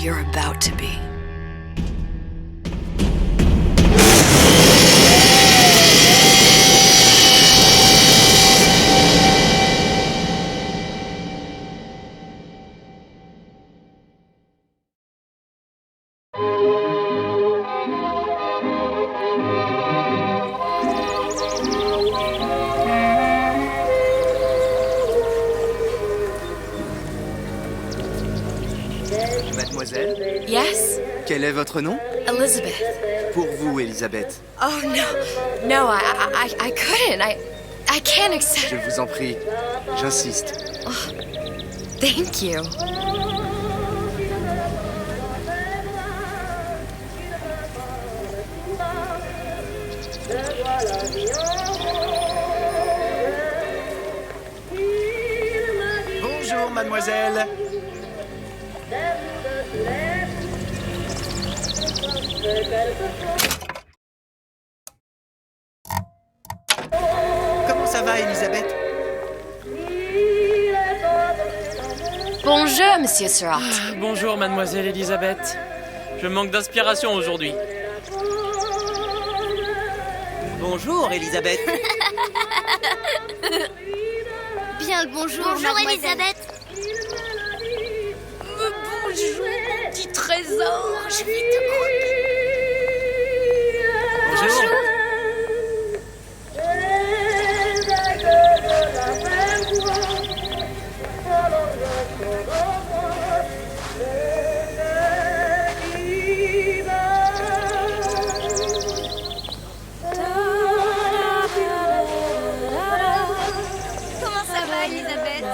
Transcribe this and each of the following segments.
you're about to be. Mademoiselle, Yes? quel est votre nom? Elizabeth. Pour vous, Elisabeth. Oh, no, I couldn't. I can't accept. Je vous en prie, j'insiste. Thank you. Bonjour, mademoiselle. Comment ça va, Elisabeth? Bonjour, Monsieur Surratt. Bonjour, mademoiselle Elisabeth. Je manque d'inspiration aujourd'hui. Bonjour, Elisabeth. Bien le bonjour, Bonjour, mademoiselle. Elisabeth. Bonjour, petit trésor. Je vais te Bonjour. Comment ça va, Elisabeth?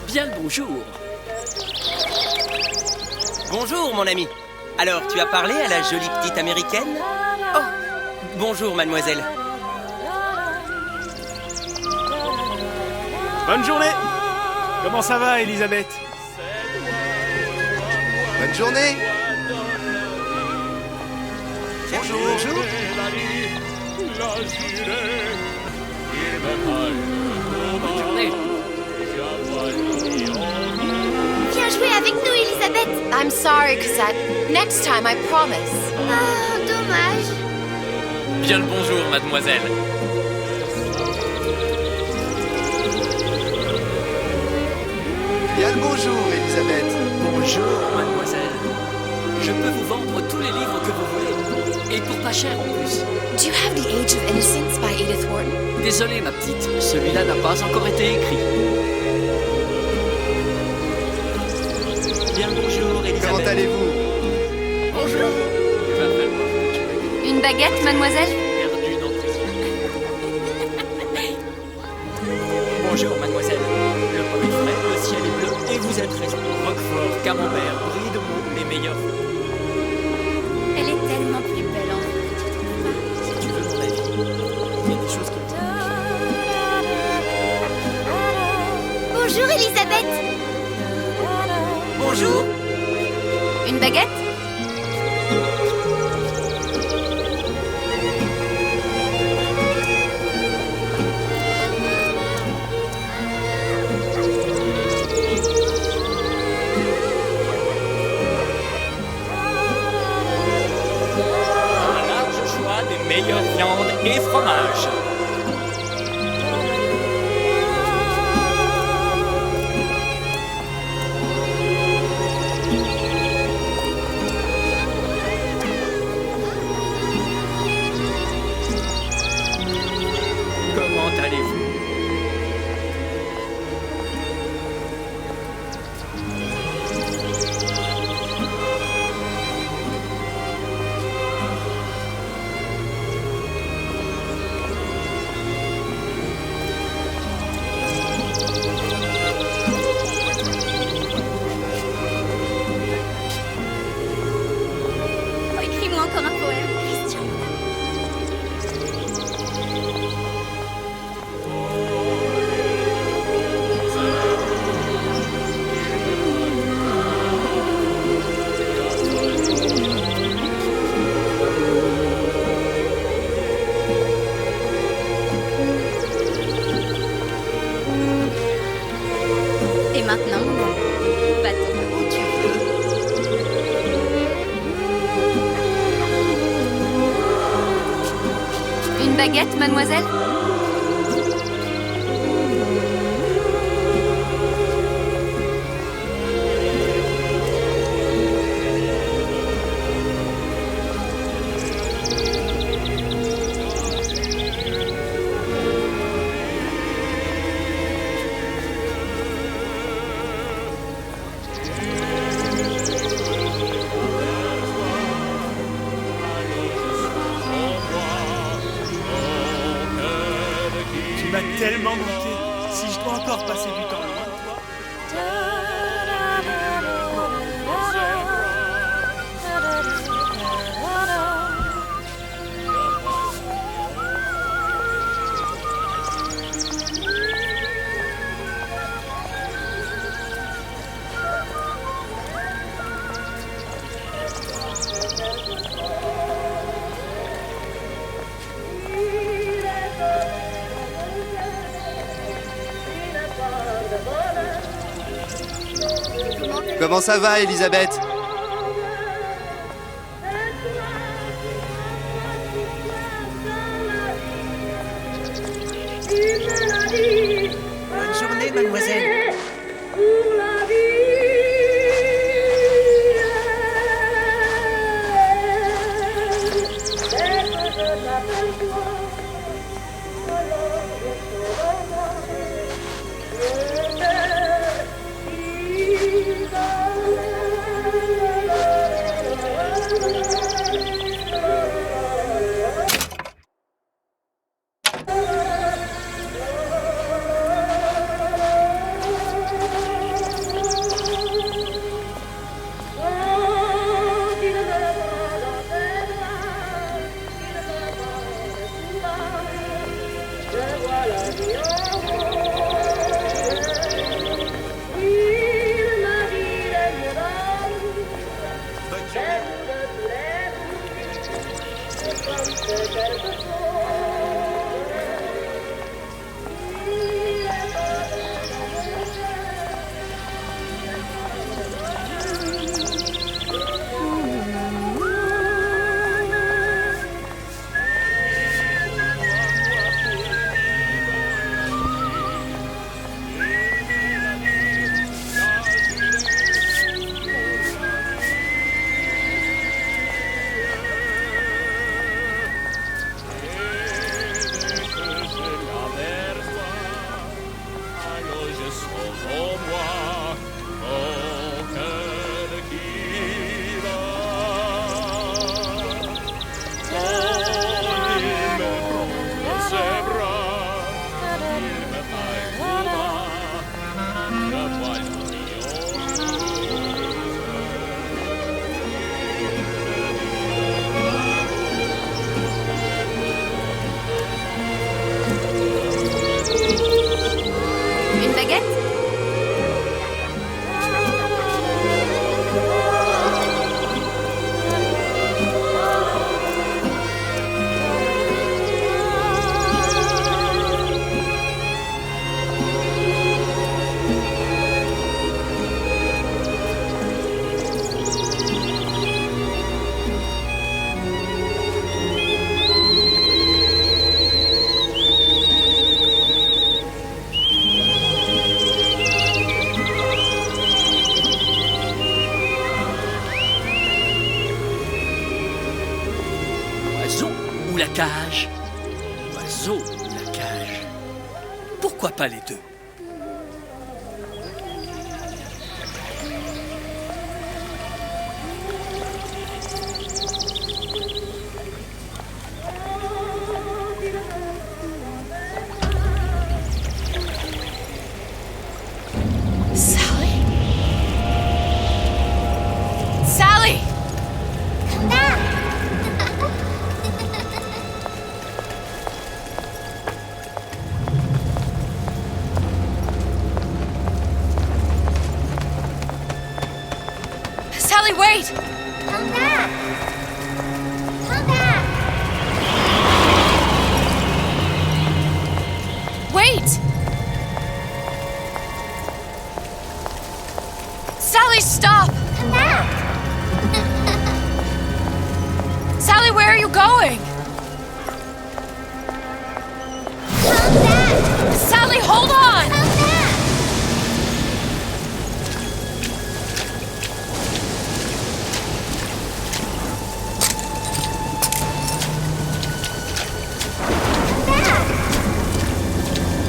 Bien le bonjour. Bonjour, mon ami. Alors, tu as parlé à la jolie petite américaine? Oh, bonjour, mademoiselle. Bonne journée. Comment ça va, Elisabeth? Bonne journée. Bonjour. Bonjour. Bonne journée. Viens jouer avec nous, Elisabeth. I'm sorry, Cosette. Next time, I promise. Oh, dommage. Bien le bonjour, mademoiselle. Bien le bonjour, Elisabeth. Bonjour, mademoiselle. Je peux vous vendre tous les livres que vous voulez. Et pour pas cher en plus. Do you have The Age of Innocence by Edith Wharton? Désolé, ma petite. Celui-là n'a pas encore été écrit. Bien le bonjour, Elisabeth. Comment allez-vous? Bonjour. Il va falloir que tu m'aides. Une baguette, mademoiselle? Perdu dans tes yeux. Bonjour, mademoiselle. Le pain est frais, le ciel est bleu et vous êtes resté. Roquefort, camembert, brie de Meaux, les meilleurs. Elle est tellement plus belle en fait. Si tu veux mon avis, il y a des choses qui me Bonjour, Elisabeth. Bonjour. Une baguette? un large choix des meilleures viandes et fromages. Comment allez-vous? Oh, écris-moi encore un poème, Christian. maintenant, mon ami. Va-t'en où tu veux. Une baguette, mademoiselle? Tu m'as tellement manqué. Si je dois encore passer du temps loin de toi. Comment ça va, Elisabeth? Bonne journée, mademoiselle. Une baguette? Oiseau ou la cage? Oiseau ou la cage? Pourquoi pas les deux? Sally? Sally! Sally, wait! Come back! Come back! Wait! Stop! Come back! Sally, where are you going? Come back! Sally, hold on! Come back! Come back!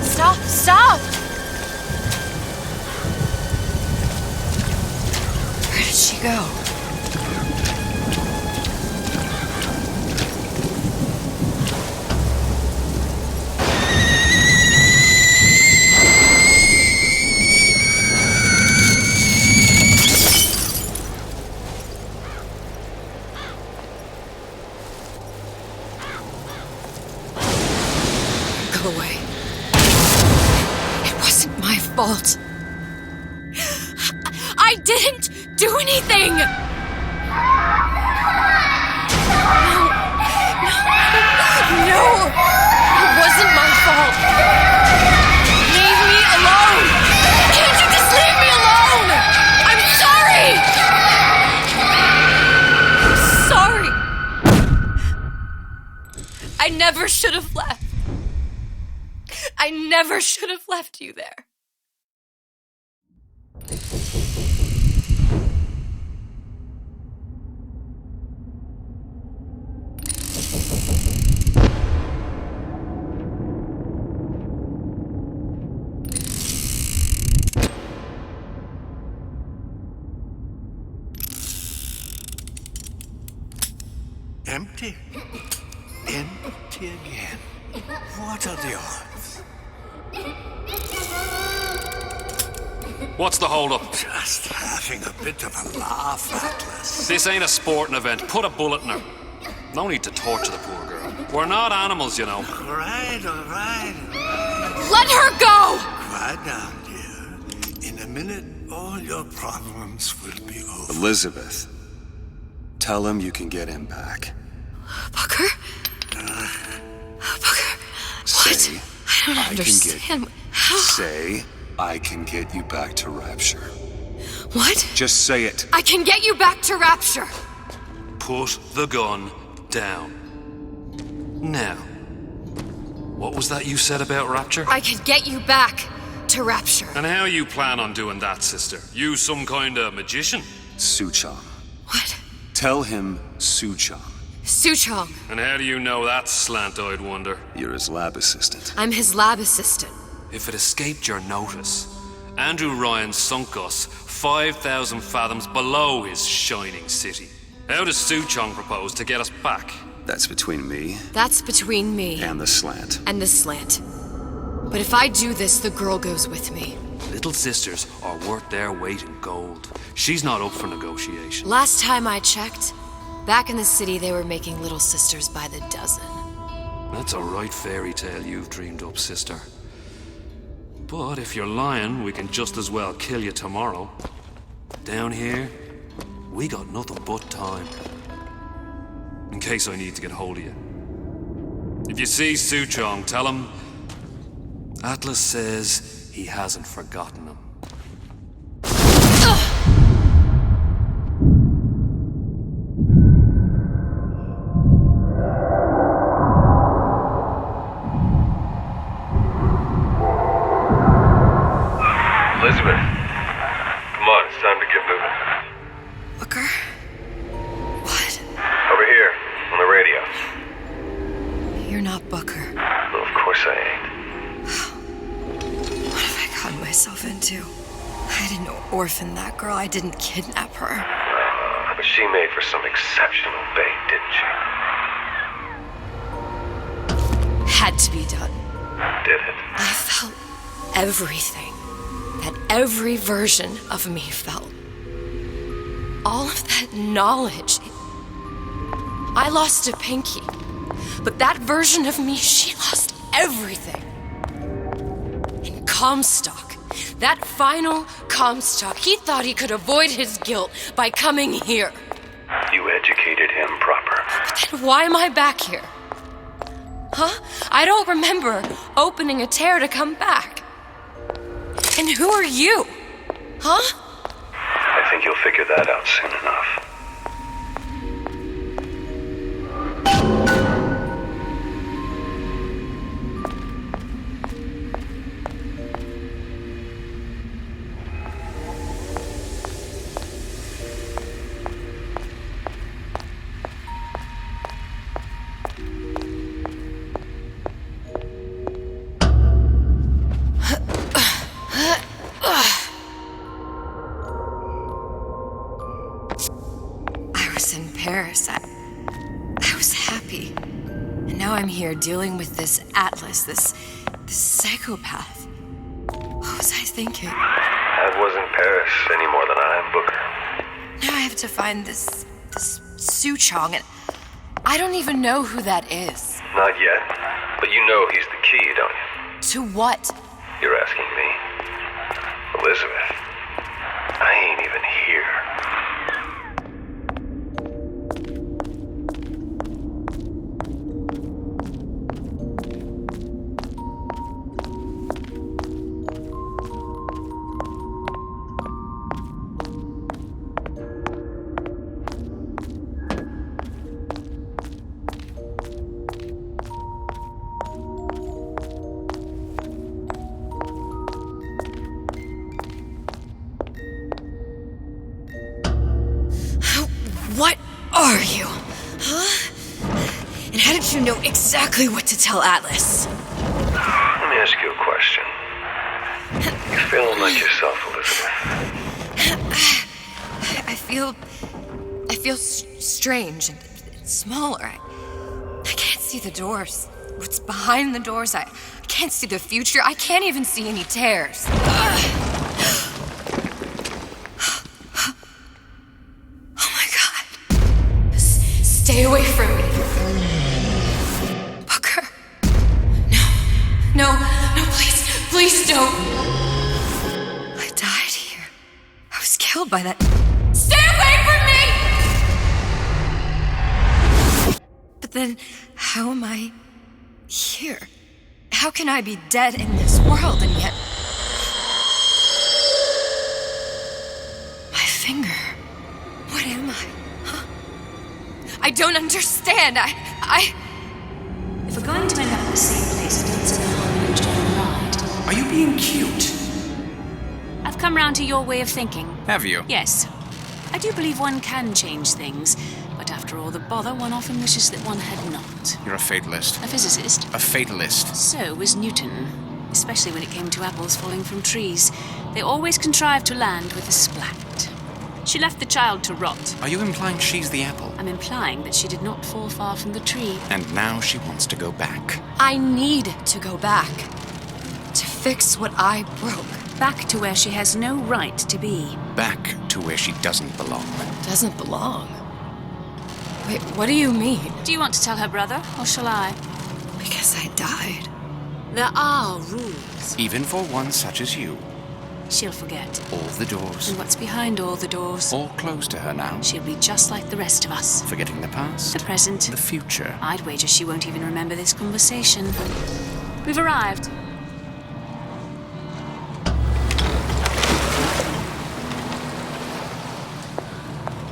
Stop! Stop! Where did she go? Go away. It wasn't my fault. I didn't do anything! No, it wasn't my fault. Leave me alone! Can't you just leave me alone? I'm sorry! I'm sorry. I never should have left. I never should have left you there. Empty? Empty again. What are the odds? What's the hold-up? Just having a bit of a laugh, Atlas. This ain't a sporting event. Put a bullet in her. No need to torture the poor girl. We're not animals, you know. All right. Let her go! Quiet down, dear. In a minute, all your problems will be over. Elizabeth, tell him you can get him back. Booker? Booker? What? Say, I don't understand. How? Say, I can get you back to Rapture. What? Just say it. I can get you back to Rapture. Put the gun down. Now, what was that you said about Rapture? I can get you back to Rapture. And how you plan on doing that, sister? You some kind of magician? Suchong. What? Tell him Suchong. Suchong. And how do you know that, slant-eyed wonder? You're his lab assistant. I'm his lab assistant. If it escaped your notice, Andrew Ryan sunk us 5,000 fathoms below his shining city. How does Suchong propose to get us back? That's between me That's between me and the slant. and the slant. But if I do this, the girl goes with me. Little sisters are worth their weight in gold. She's not up for negotiation. Last time I checked, back in the city they were making little sisters by the dozen. That's a right fairy tale you've dreamed up, sister. But if you're lying, we can just as well kill you tomorrow. Down here, we got nothing but time. In case I need to get hold of you. If you see Suchong, tell him Atlas says he hasn't forgotten him. Elizabeth, come on, it's time to get moving. Booker? What? Over here, on the radio. You're not Booker. Well, of course I ain't. What have I gotten myself into? I didn't orphan that girl. I didn't kidnap her. But she made for some exceptional bait, didn't she? Had to be done. Did it? I felt everything that every version of me felt. All of that knowledge. I lost a pinky, but that version of me, she lost everything. In Comstock, that final Comstock, he thought he could avoid his guilt by coming here. You educated him proper. But then why am I back here? Huh? I don't remember opening a tear to come back. And who are you? Huh? I think you'll figure that out soon enough. Paris. I was happy. And now I'm here dealing with this Atlas, this psychopath. What was I thinking? That wasn't Paris any more than I am Booker. Now I have to find this Su Chong, and I don't even know who that is. Not yet, but you know he's the key, don't you? To what? You're asking me. Elizabeth, I ain't even here. What are you? Huh? And how did you know exactly what to tell Atlas? Let me ask you a question. You feeling like yourself, Elizabeth? I feel strange and smaller. I can't see the doors. What's behind the doors? I can't see the future. I can't even see any tears. Stay away from me. Booker. No, please don't. I died here. I was killed by that. Stay away from me! But then, how am I here? How can I be dead in this world and yet... My finger. What am I? I don't understand. If we're going to end up at the same place, I don't see how we're going to ride. Are you being cute? I've come round to your way of thinking. Have you? Yes. I do believe one can change things, but after all the bother, one often wishes that one had not. You're a fatalist. A physicist. A fatalist. So was Newton, especially when it came to apples falling from trees. They always contrived to land with a splat. She left the child to rot. Are you implying she's the apple? I'm implying that she did not fall far from the tree. And now she wants to go back. I need to go back. To fix what I broke. Back to where she has no right to be. Back to where she doesn't belong. Doesn't belong? Wait, what do you mean? Do you want to tell her brother, or shall I? Because I died. There are rules. Even for one such as you. She'll forget. All the doors. And what's behind all the doors? All closed to her now. She'll be just like the rest of us. Forgetting the past. The present. The future. I'd wager she won't even remember this conversation. We've arrived.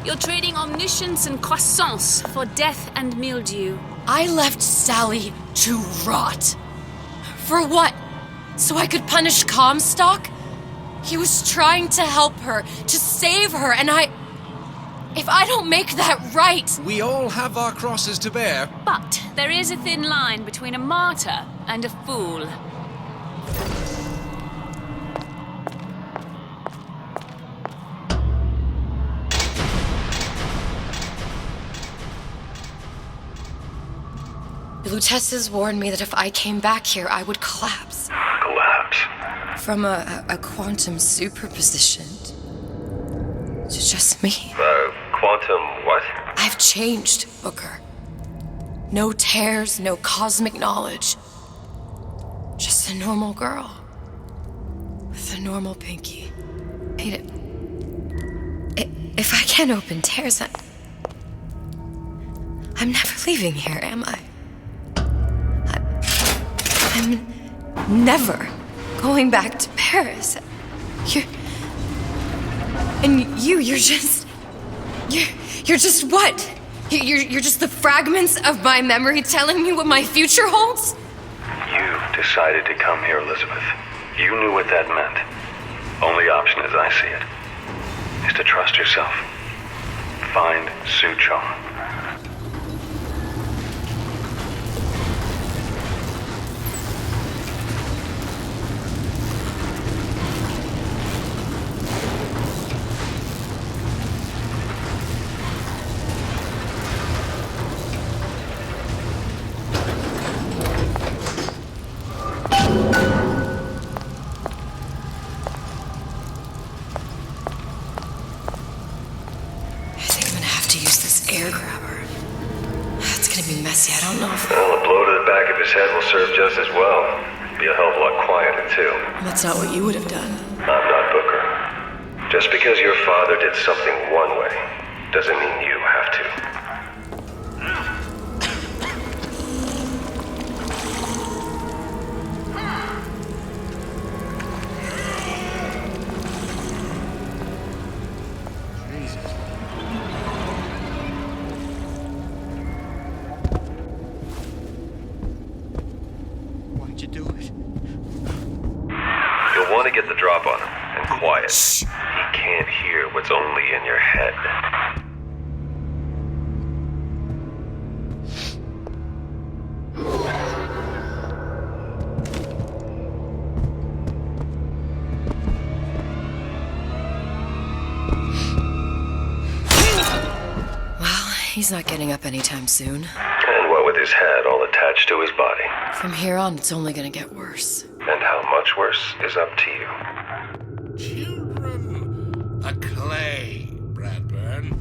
You're trading omniscience and croissance for death and mildew. I left Sally to rot. For what? So I could punish Comstock? He was trying to help her, to save her, and if I don't make that right... We all have our crosses to bear. But there is a thin line between a martyr and a fool. The Lutesses warned me that if I came back here, I would collapse. Collapse? From a quantum superposition to just me. Quantum what? I've changed, Booker. No tears, no cosmic knowledge. Just a normal girl. With a normal pinky. If I can't open tears, I'm never leaving here, am I? I'm never going back to Paris. And you're just... You're just what? You're just the fragments of my memory telling me what my future holds? You decided to come here, Elizabeth. You knew what that meant. Only option as I see it is to trust yourself. Find Suchong. Messy. I don't know if... Well, a blow to the back of his head will serve just as well. Be a hell of a lot quieter, too. That's not what you would have done. I'm not Booker. Just because your father did something one way, doesn't mean you have to. Get the drop on him, and quiet. He can't hear what's only in your head. Well, he's not getting up anytime soon. And what with his head all attached to his body. From here on, it's only gonna get worse. And how much worse is up to you. Children are clay, Bradburn.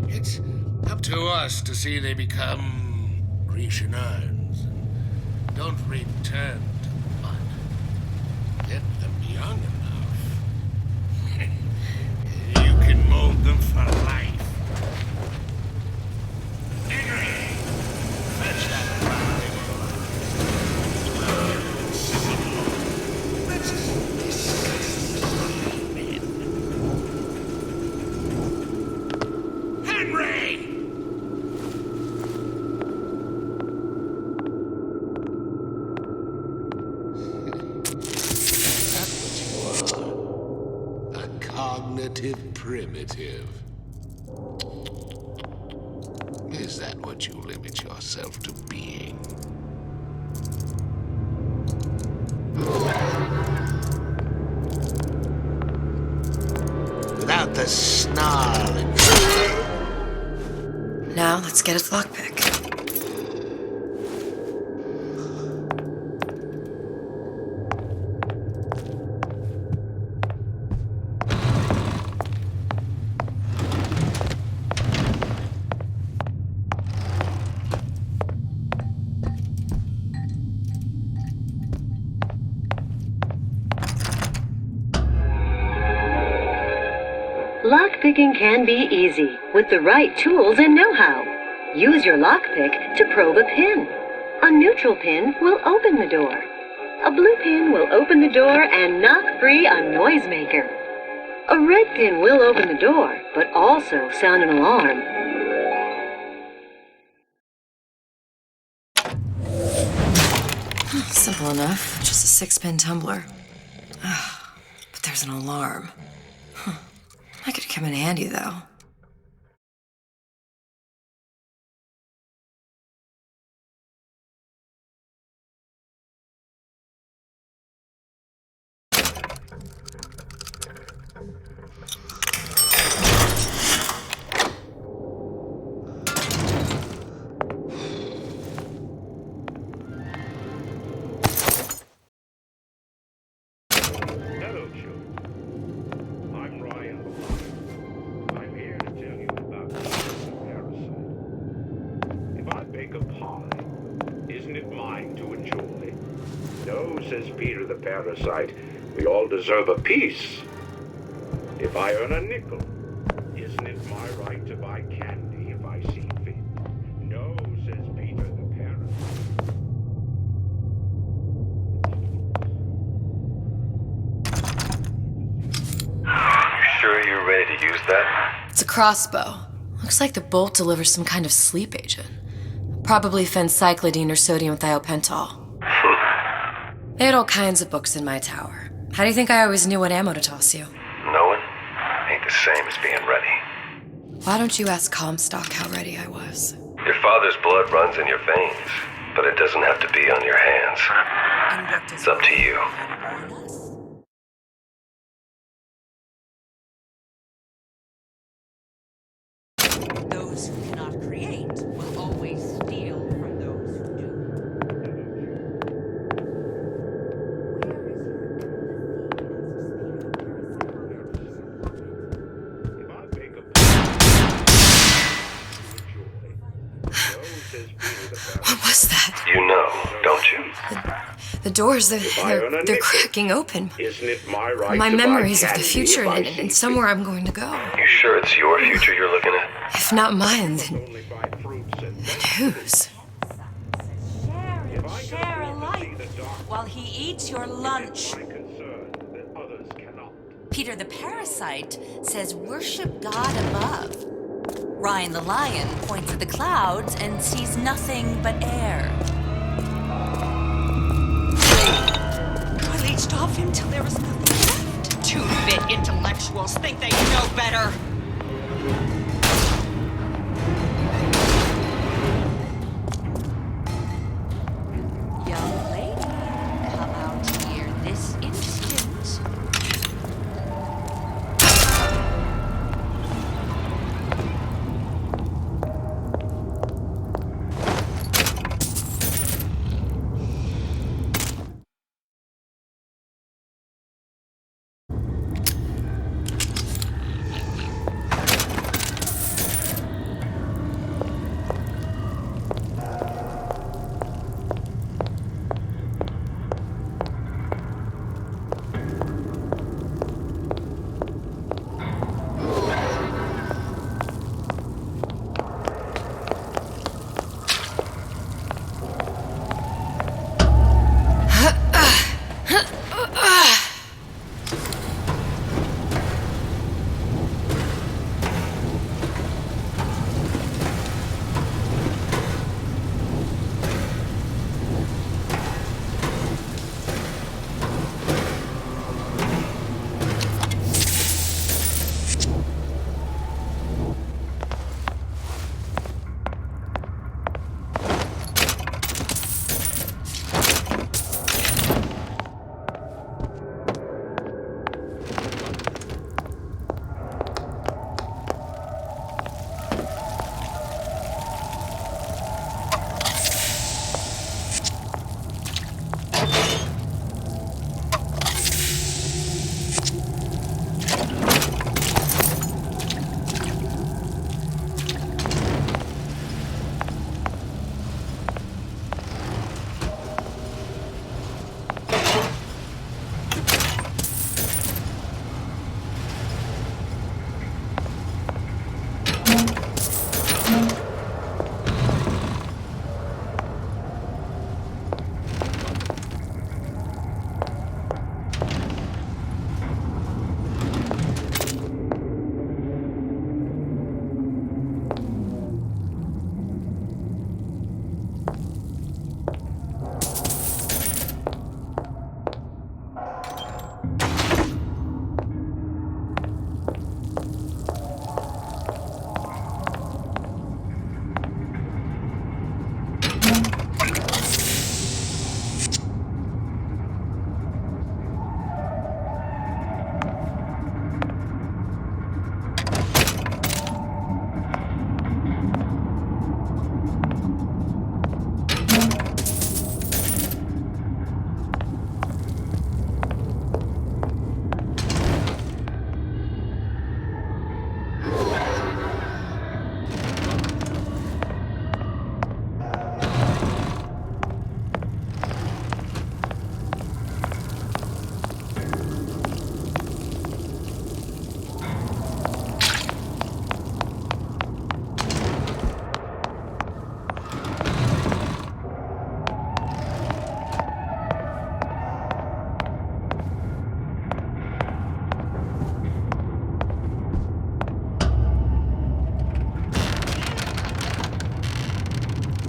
It's up to us to see they become Grecian urns. Don't return to mud. Get them young enough. You can mold them for life. Henry, fetch that brown thing. Primitive. Is that what you limit yourself to being? Without the snarl and... Now, let's get its lockpick. Lockpicking can be easy with the right tools and know-how. Use your lockpick to probe a pin. A neutral pin will open the door. A blue pin will open the door and knock free a noisemaker. A red pin will open the door, but also sound an alarm. Simple enough. Just a 6-pin tumbler. But there's an alarm. That could come in handy, though. Parasite, we all deserve a piece. If I earn a nickel, isn't it my right to buy candy if I see fit? No, says Peter the parasite. You sure sure you're ready to use that? It's a crossbow. Looks like the bolt delivers some kind of sleep agent. Probably phencyclidine or sodium thiopental. They had all kinds of books in my tower. How do you think I always knew what ammo to toss you? Knowing ain't the same as being ready. Why don't you ask Comstock how ready I was? Your father's blood runs in your veins, but it doesn't have to be on your hands. It's up to you. Those who cannot create will always steal from those who do. What was that? You know, don't you? The doors, they're cracking open. Isn't it my right My to buy memories of the candy future if I and see somewhere I'm going to go. You sure it's your future you're looking at? If not mine, then whose? Share alike while he eats your lunch. Peter the Parasite says worship God above. Ryan the Lion points at the clouds and sees nothing but air. I leached off him till there was nothing left. Two-bit intellectuals think they know better. Young lady, come out here this instant.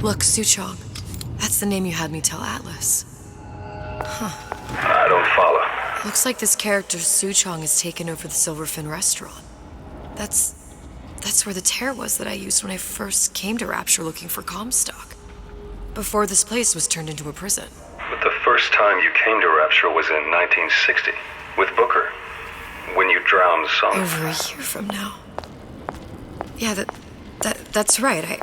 Look, Suchong. That's the name you had me tell Atlas. Huh. I don't follow. Looks like this character Suchong has taken over the Silverfin restaurant. That's where the tear was that I used when I first came to Rapture looking for Comstock. Before this place was turned into a prison. But the first time you came to Rapture was in 1960, with Booker. When you drowned some... Over a year from now. Yeah, that's right.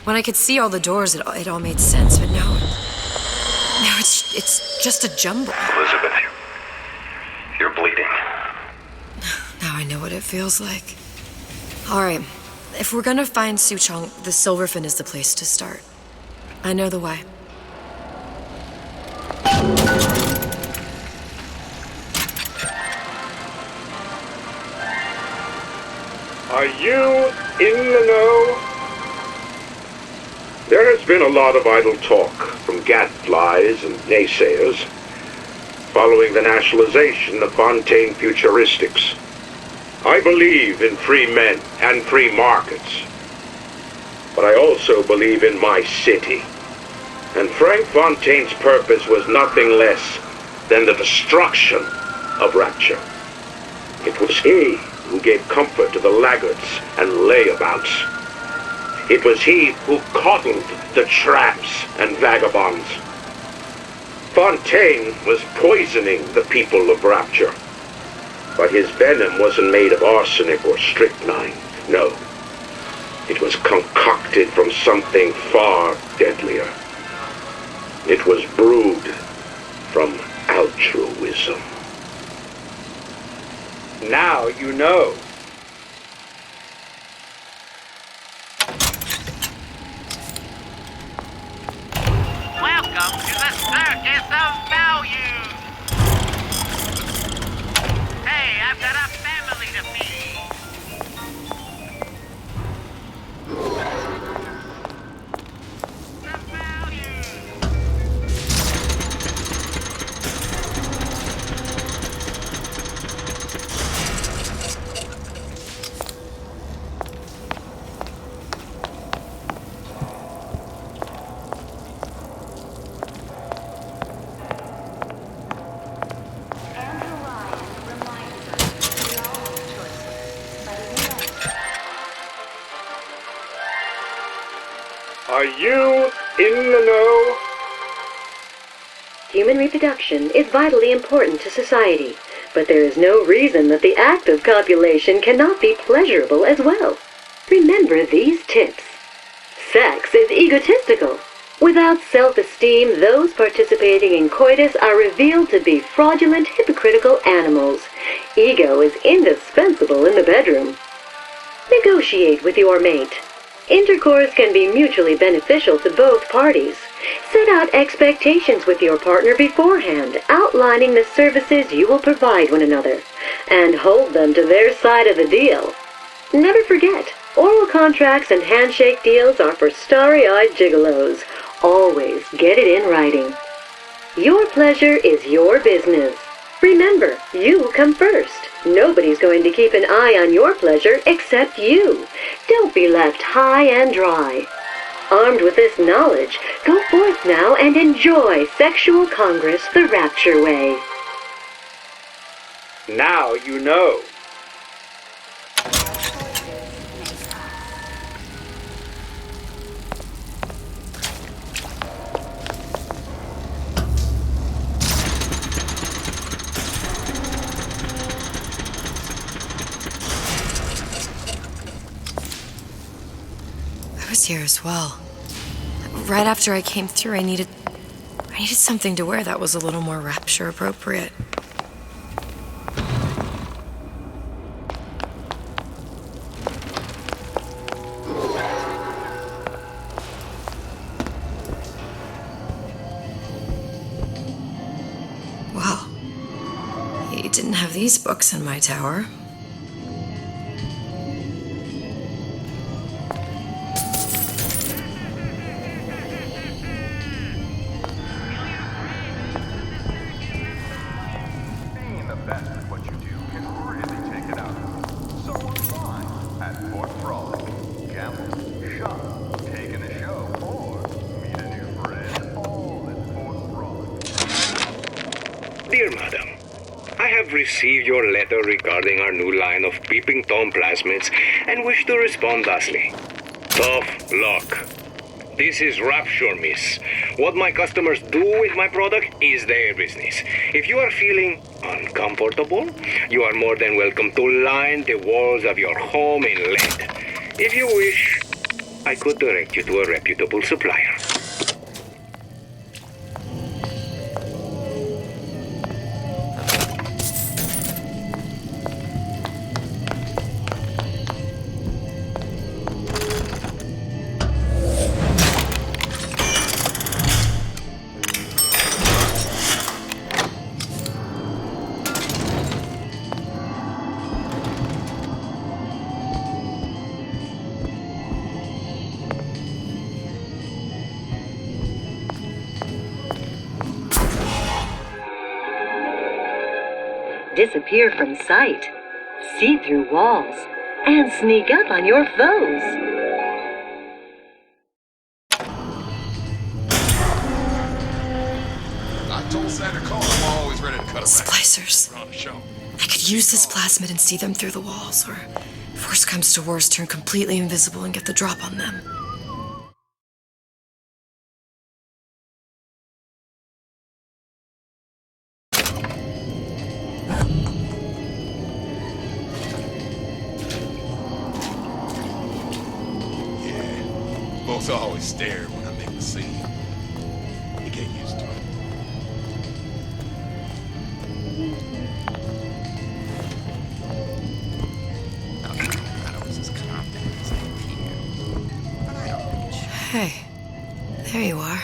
When I could see all the doors, it all made sense, but now it's just a jumble. Elizabeth, you're bleeding. Now I know what it feels like. Alright, if we're gonna find Suchong, the Silverfin is the place to start. I know the way. Are you in the know? There has been a lot of idle talk from gadflies and naysayers following the nationalization of Fontaine Futuristics. I believe in free men and free markets, but I also believe in my city. And Frank Fontaine's purpose was nothing less than the destruction of Rapture. It was he who gave comfort to the laggards and layabouts. It was he who coddled the tramps and vagabonds. Fontaine was poisoning the people of Rapture. But his venom wasn't made of arsenic or strychnine. No. It was concocted from something far deadlier. It was brewed from altruism. Now you know. Welcome to the Circus of Value! Hey, I've got a family to feed! Are you in the know? Human reproduction is vitally important to society, but there is no reason that the act of copulation cannot be pleasurable as well. Remember these tips. Sex is egotistical. Without self-esteem, those participating in coitus are revealed to be fraudulent, hypocritical animals. Ego is indispensable in the bedroom. Negotiate with your mate. Intercourse can be mutually beneficial to both parties. Set out expectations with your partner beforehand, outlining the services you will provide one another, and hold them to their side of the deal. Never forget, oral contracts and handshake deals are for starry-eyed gigolos. Always get it in writing. Your pleasure is your business. Remember, you come first. Nobody's going to keep an eye on your pleasure except you. Don't be left high and dry. Armed with this knowledge, go forth now and enjoy Sexual Congress the Rapture way. Now you know. I was here as well. Right after I came through, I needed something to wear that was a little more Rapture appropriate. Well, you didn't have these books in my tower. Taken Dear Madam, I have received your letter regarding our new line of peeping Tom plasmids and wish to respond thusly. Tough luck. This is Rapture, miss. What my customers do with my product is their business. If you are feeling uncomfortable, you are more than welcome to line the walls of your home in lead. If you wish, I could direct you to a reputable supplier. Disappear from sight, see through walls, and sneak up on your foes. I told Santa Claus I'm always ready to cut a bag. Splicers. On the show. I could use this plasmid and see them through the walls, or if worst comes to worst, turn completely invisible and get the drop on them. Folks always stare when I make the scene. You get used to it. I was as confident as I can. Hey, there you are.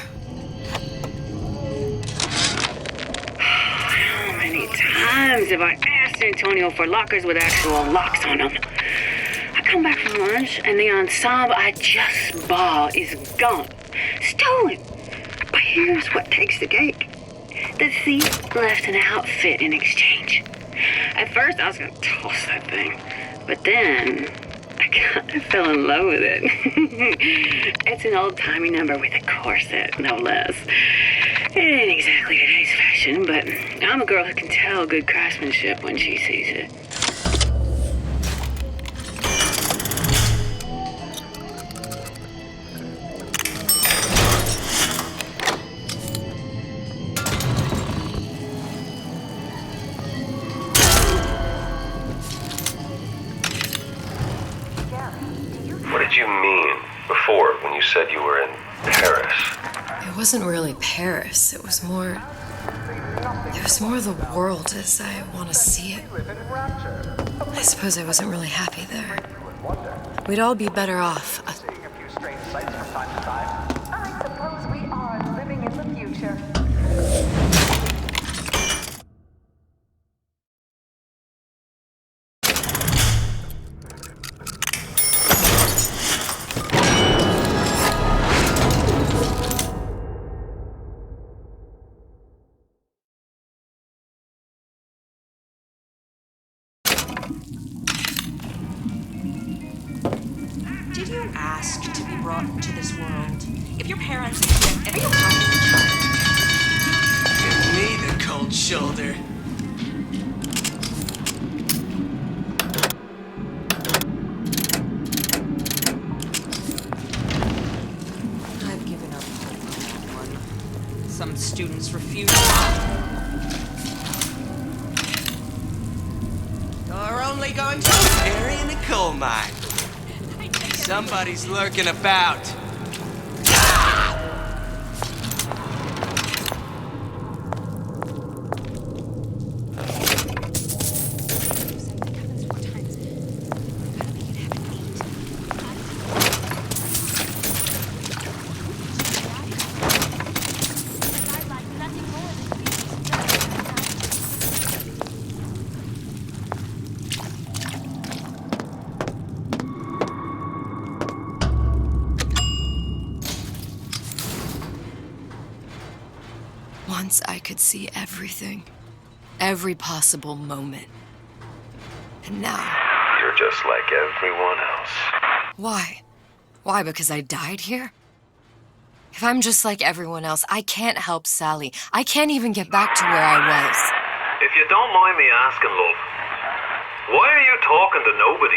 How many times have I asked Antonio for lockers with actual locks on them? I come back from lunch and the ensemble I just bought is gone. Stolen. But here's what takes the cake. The thief left an outfit in exchange. At first I was going to toss that thing. But then I kind of fell in love with it. It's an old-timey number with a corset, no less. It ain't exactly today's fashion, but I'm a girl who can tell good craftsmanship when she sees it. What did you mean before when you said you were in Paris? It wasn't really Paris. It was more the world as I want to see it. I suppose I wasn't really happy there. We'd all be better off. I suppose we are living in the future. Did you ask to be brought into this world? If your parents expect every child. Give me the cold shoulder. I've given up hope on that one. Some students refuse. You're only going to bury in a coal mine. Somebody's lurking about. Once I could see everything. Every possible moment. And now... You're just like everyone else. Why? Why, because I died here? If I'm just like everyone else, I can't help Sally. I can't even get back to where I was. If you don't mind me asking, love, why are you talking to nobody?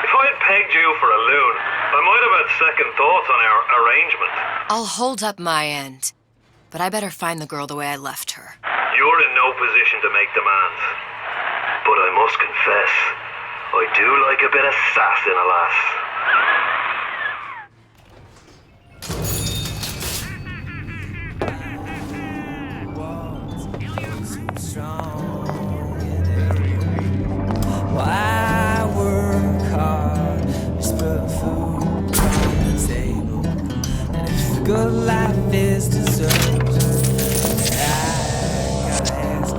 If I had pegged you for a loon, I might have had second thoughts on our arrangement. I'll hold up my end, but I better find the girl the way I left her. You're in no position to make demands. But I must confess, I do like a bit of sass in a lass. Why work hard, just put food on the table? And if the good life is deserved, I gotta ask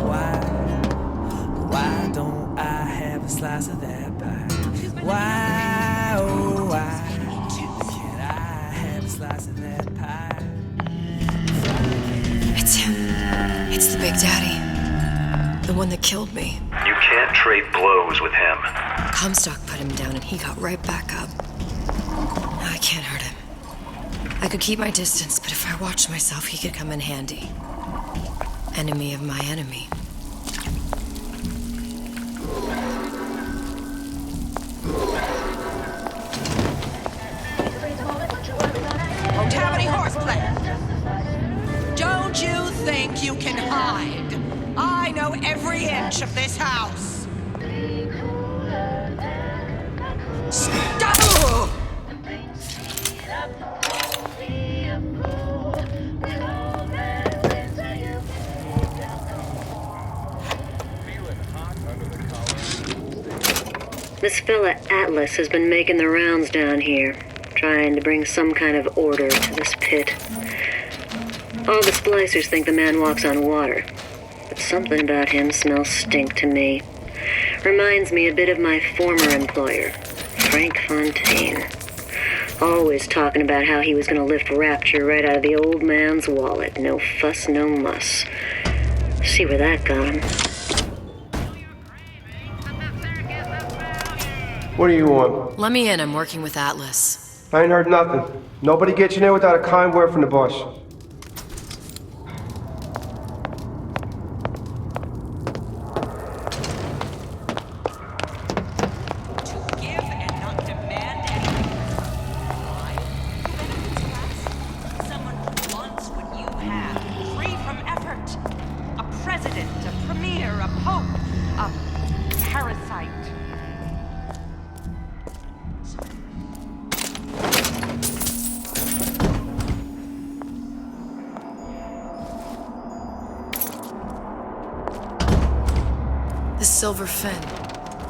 why don't I have a slice of that pie? Why, oh why can't I have a slice of that pie? It's him. It's the Big Daddy. The one that killed me. You can't trade blows with him. Comstock put him down and he got right back up. I can't hurt him. I could keep my distance, but if I watched myself, he could come in handy. Enemy of my enemy. Won't have any horseplay. Don't you think you can hide? I know every inch of this house. Stop! This fella Atlas has been making the rounds down here, trying to bring some kind of order to this pit. All the splicers think the man walks on water, but something about him smells stink to me. Reminds me a bit of my former employer, Frank Fontaine. Always talking about how he was going to lift Rapture right out of the old man's wallet. No fuss, no muss. See where that got him. What do you want? Let me in. I'm working with Atlas. I ain't heard nothing. Nobody gets you in without a kind word from the boss. The Silver Fin.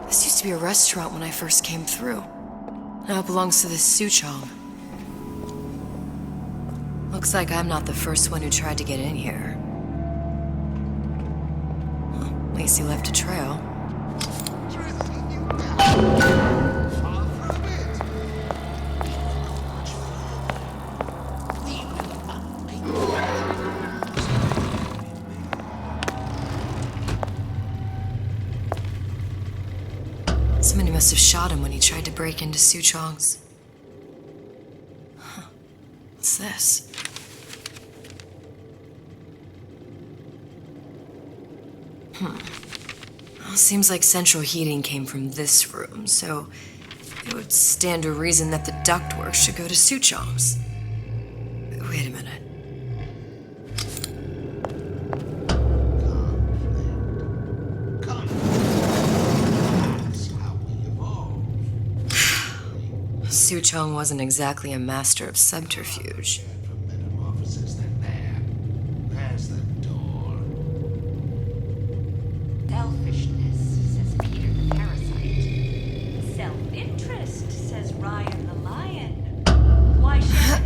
This used to be a restaurant when I first came through. Now it belongs to this Suchong. Looks like I'm not the first one who tried to get in here. Well, at least he left a trail. Somebody must have shot him when he tried to break into Suchong's. Huh. What's this? Well, seems like central heating came from this room, so it would stand to reason that the ductwork should go to Suchong's. Wait a minute. Suchong wasn't exactly a master of subterfuge. Selfishness, says Peter the Parasite. Self-interest, says Ryan the Lion. Why should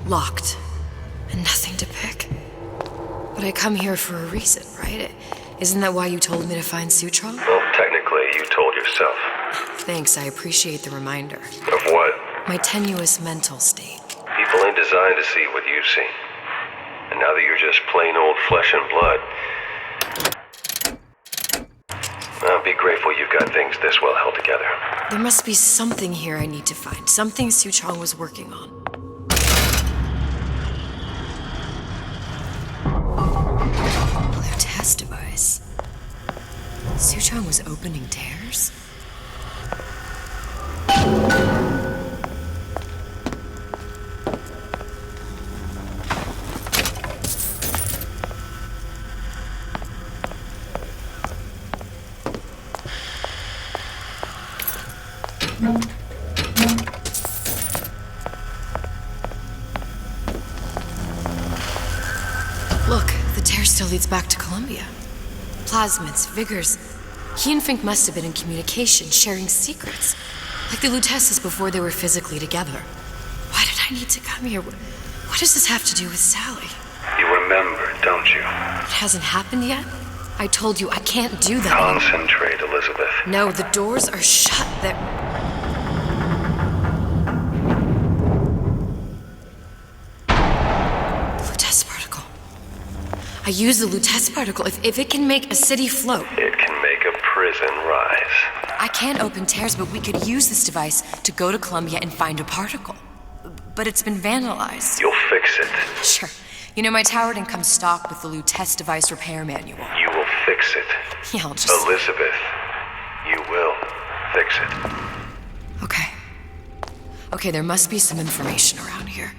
Locked. And nothing to pick. But I come here for a reason, right? Isn't that why you told me to find Sutron? Well, technically, you told yourself. Thanks, I appreciate the reminder. Of what? My tenuous mental state. People ain't designed to see what you see. And now that you're just plain old flesh and blood, well, be grateful you've got things this well held together. There must be something here I need to find. Something Sutron was working on. Blue test device. Sutron was opening tears? Look, the tear still leads back to Columbia. Plasmids, vigors. He and Fink must have been in communication, sharing secrets. Like the Lutesses before they were physically together. Why did I need to come here? What does this have to do with Sally? You remember, don't you? It hasn't happened yet? I told you I can't do that. Concentrate, Elizabeth. No, the doors are shut. Lutece particle. I use the Lutece particle. If it can make a city float. It can make a prison rise. I can't open tears, but we could use this device to go to Columbia and find a particle. But it's been vandalized. You'll fix it. Sure. You know, my tower didn't come stocked with the Lutece device repair manual. You will fix it. Yeah, I'll just... Elizabeth, you will fix it. Okay. Okay, there must be some information around here.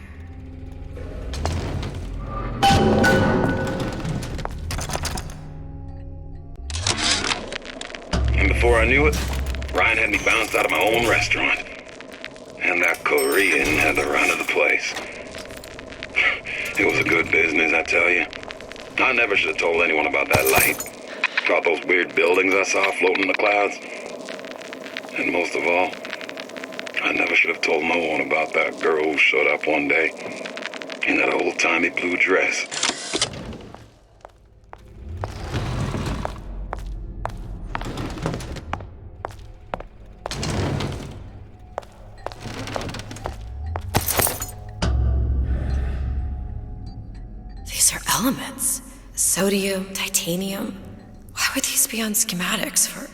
And before I knew it, Ryan had me bounced out of my own restaurant. And that Korean had the run of the place. It was a good business, I tell you. I never should have told anyone about that light. About those weird buildings I saw floating in the clouds. And most of all, I never should have told no one about that girl who showed up one day in that old-timey blue dress. These are elements. Sodium, titanium. Why would these be on schematics for...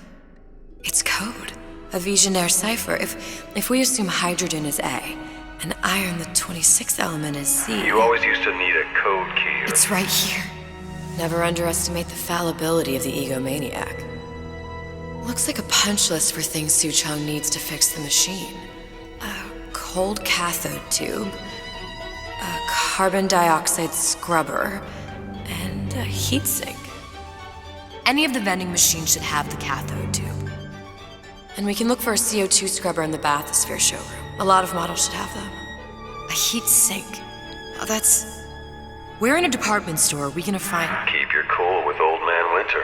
It's code. A Visionaire cipher. If we assume hydrogen is A, and iron, the 26th element, is C... You always used to need a code key. It's right here. Never underestimate the fallibility of the egomaniac. Looks like a punch list for things Suchong needs to fix the machine. A cold cathode tube, a carbon dioxide scrubber, and a heatsink. Any of the vending machines should have the cathode tube. And we can look for a CO2 scrubber in the bathysphere showroom. A lot of models should have them. A heat sink. Oh, that's... Where in a department store are we gonna find... Keep your cool with Old Man Winter.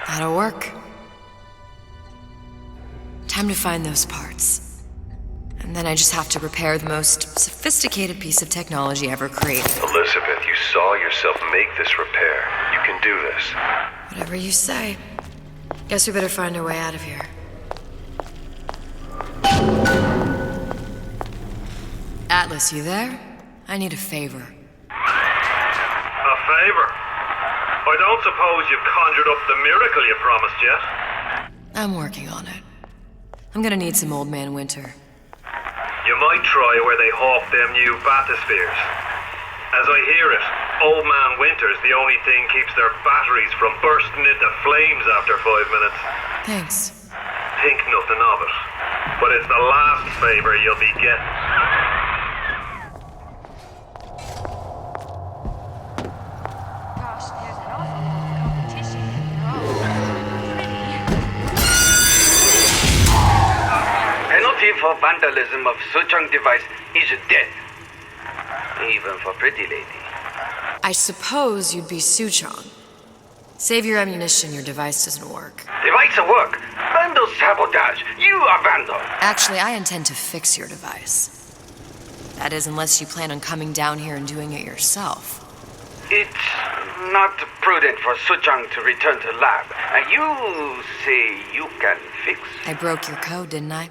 That'll work. Time to find those parts. And then I just have to repair the most sophisticated piece of technology ever created. Elizabeth, you saw yourself make this repair. You can do this. Whatever you say. Guess we better find our way out of here. Atlas, you there? I need a favor. A favor? I don't suppose you've conjured up the miracle you promised yet? I'm working on it. I'm gonna need some Old Man Winter. You might try where they hawk them new bathyspheres. As I hear it, Old Man Winter's the only thing keeps their batteries from bursting into flames after 5 minutes. Thanks. Think nothing of it. But it's the last favor you'll be getting. Penalty for vandalism of Suchong device is death. Even for pretty lady. I suppose you'd be Suchong. Save your ammunition, your device doesn't work. Device at work. Vandal sabotage. You are vandal. Actually, I intend to fix your device. That is, unless you plan on coming down here and doing it yourself. It's not prudent for Suchang to return to lab. You say you can fix? I broke your code, didn't I?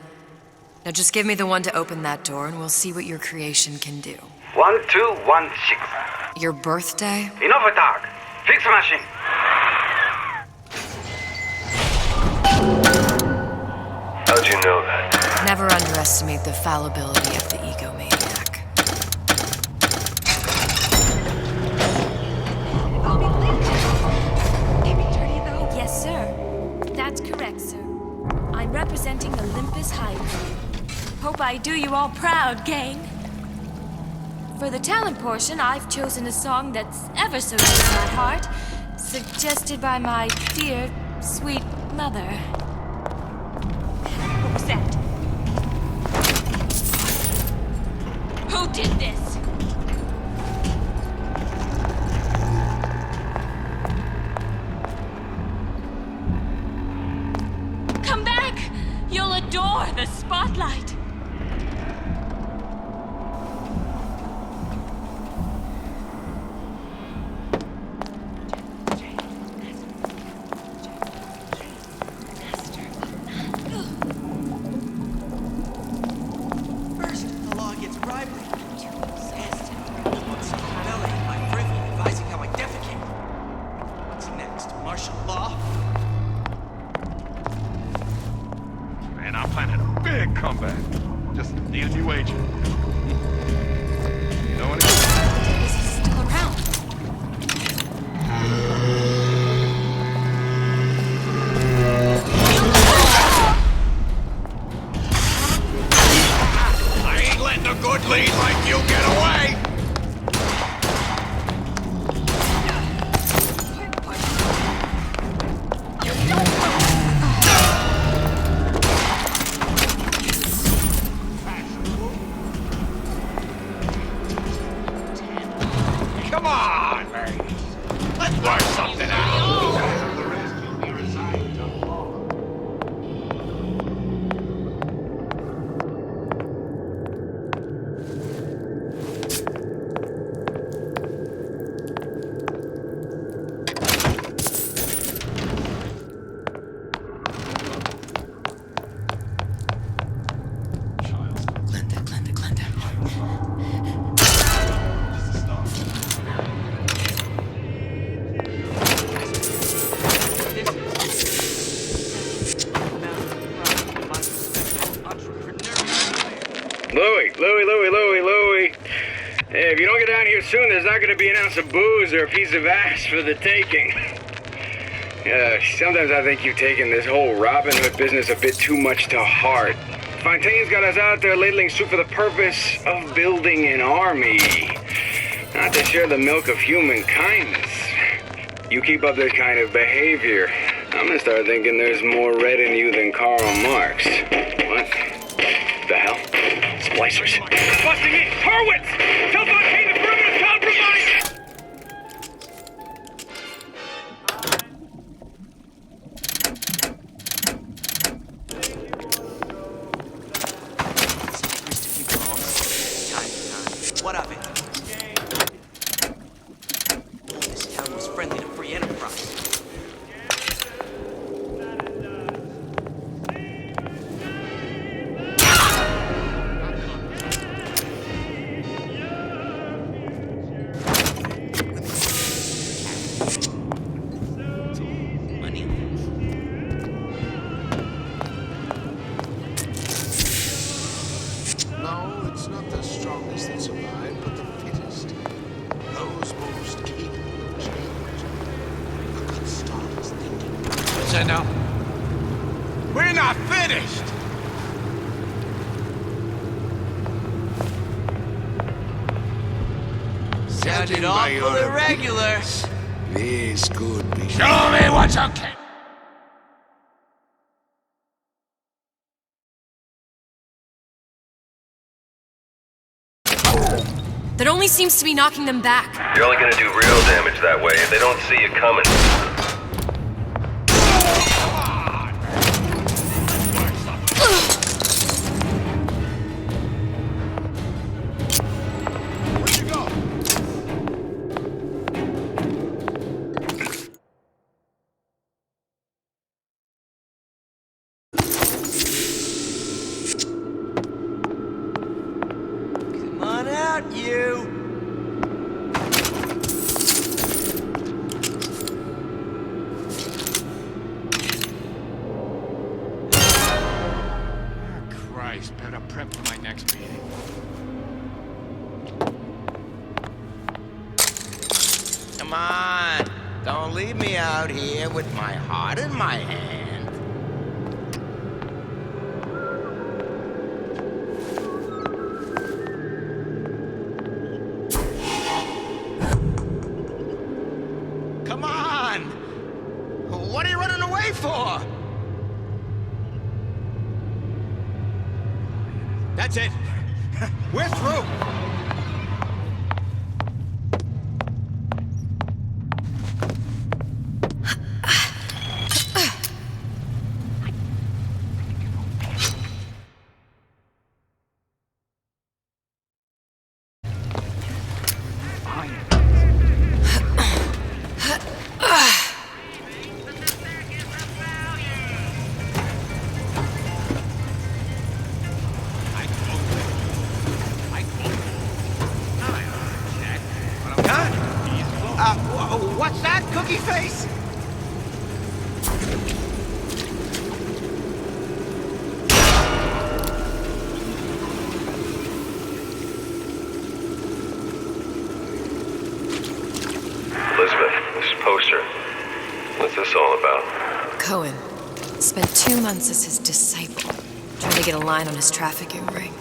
Now just give me the one to open that door and we'll see what your creation can do. 1216. Your birthday? Enough talk. Fix machine. How'd you know that? Never underestimate the fallibility of the egomaniac. Yes, sir. That's correct, sir. I'm representing Olympus High. Hope I do you all proud, gang. For the talent portion, I've chosen a song that's ever so dear to my heart, suggested by my dear, sweet mother. What was that? Who did this? Come back! You'll adore the spotlight. Louie. Hey, if you don't get down here soon, there's not going to be an ounce of booze or a piece of ass for the taking. Sometimes I think you've taken this whole Robin Hood business a bit too much to heart. Fontaine's got us out there ladling soup for the purpose of building an army, not to share the milk of human kindness. You keep up this kind of behavior, I'm gonna start thinking there's more red in you than Karl Marx. What the hell? Splicers. Busting in! Horwitz! Tell Fontaine to perimeter compromise! What of it? This town was friendly to free enterprise. No, it's not the strongest that survive, but the fittest. Those most capable of change. A good start is thinking. What's that now? We're not finished! Set it off for the regulars. This could be. Show me what you can! That only seems to be knocking them back. You're only gonna do real damage that way if they don't see you coming. about you? Christ, better prep for my next meeting. Come on. Don't leave me out here with my heart in my hand. Come on! What are you running away for? That's it. We're through. What's that, Cookie Face? Elizabeth, this is Poster. What's this all about? Cohen spent 2 months as his disciple, trying to get a line on his trafficking ring.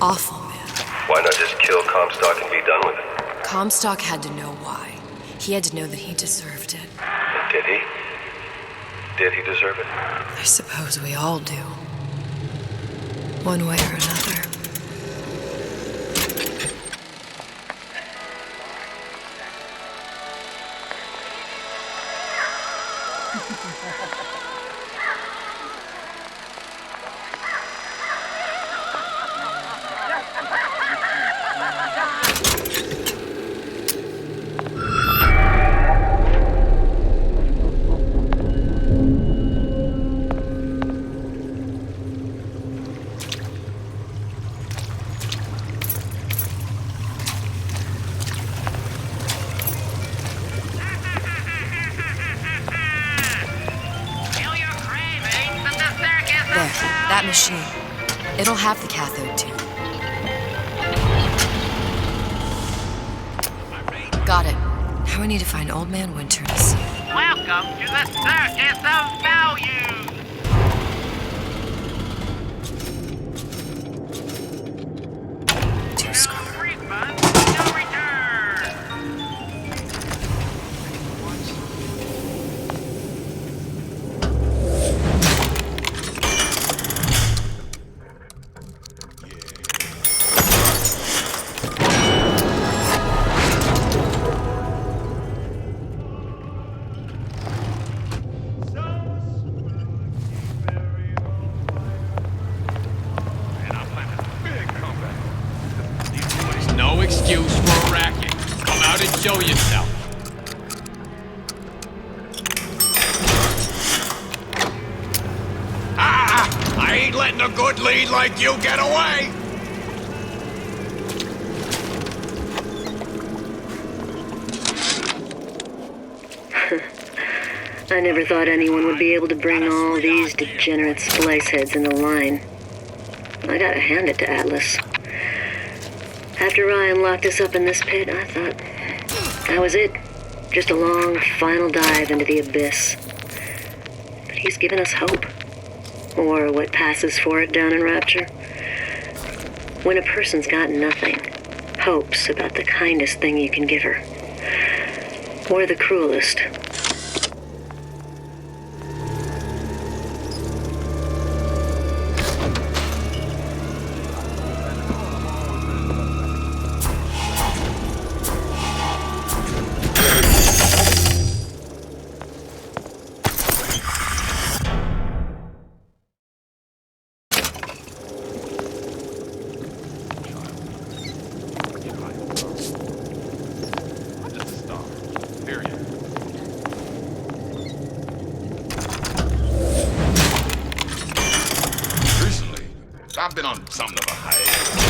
Awful, man. Why not just kill Comstock and be done with it? Comstock had to know why. He had to know that he deserved it. And did he? Did he deserve it? I suppose we all do. One way or another. That machine. It'll have the cathode too. Got it. Now we need to find Old Man Winter to see. Welcome to the Circus of Value! Too scrubber. Refund, no return! No excuse for a racket. Come out and show yourself. I ain't letting a good lead like you get away! I never thought anyone would be able to bring all these degenerate splice heads into line. I gotta hand it to Atlas. After Ryan locked us up in this pit, I thought that was it. Just a long, final dive into the abyss. But he's given us hope. Or what passes for it down in Rapture. When a person's got nothing, hope's about the kindest thing you can give her. Or the cruelest. I've been on something of a hiatus.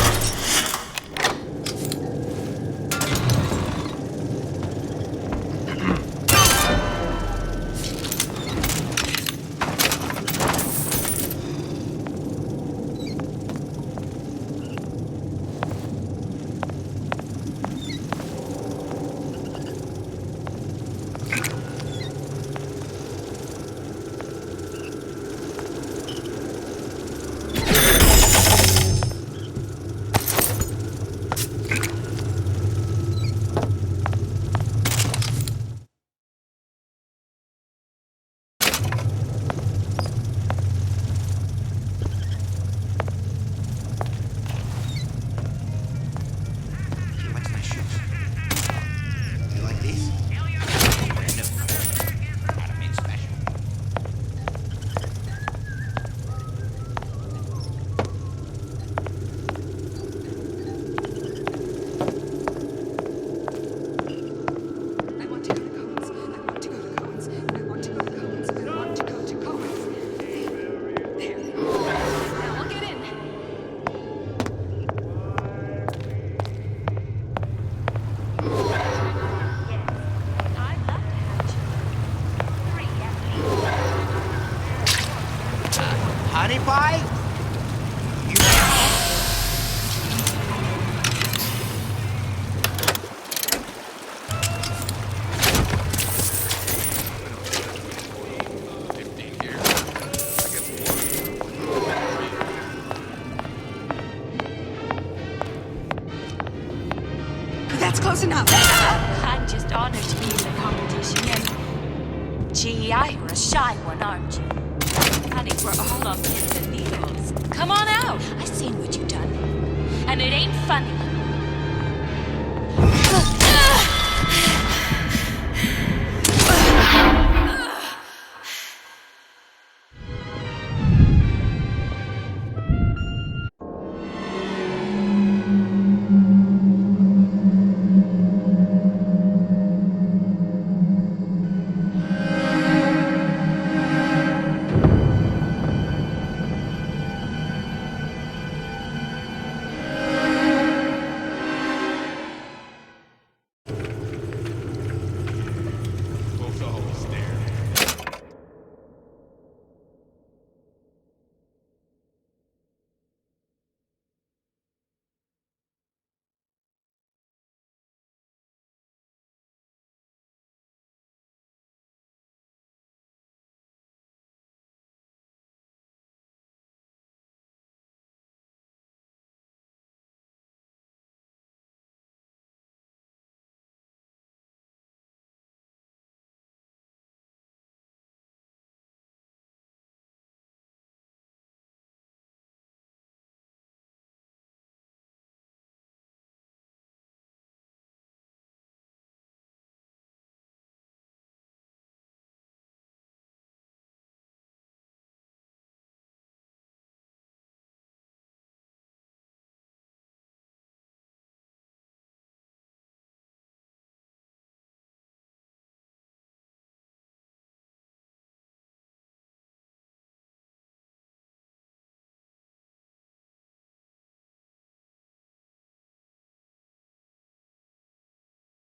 That's close enough. I'm just honored to be in the competition, and gee, you're a shy one, aren't you? Honey, we're all on pins and needles. Come on out. I've seen what you've done, and it ain't funny.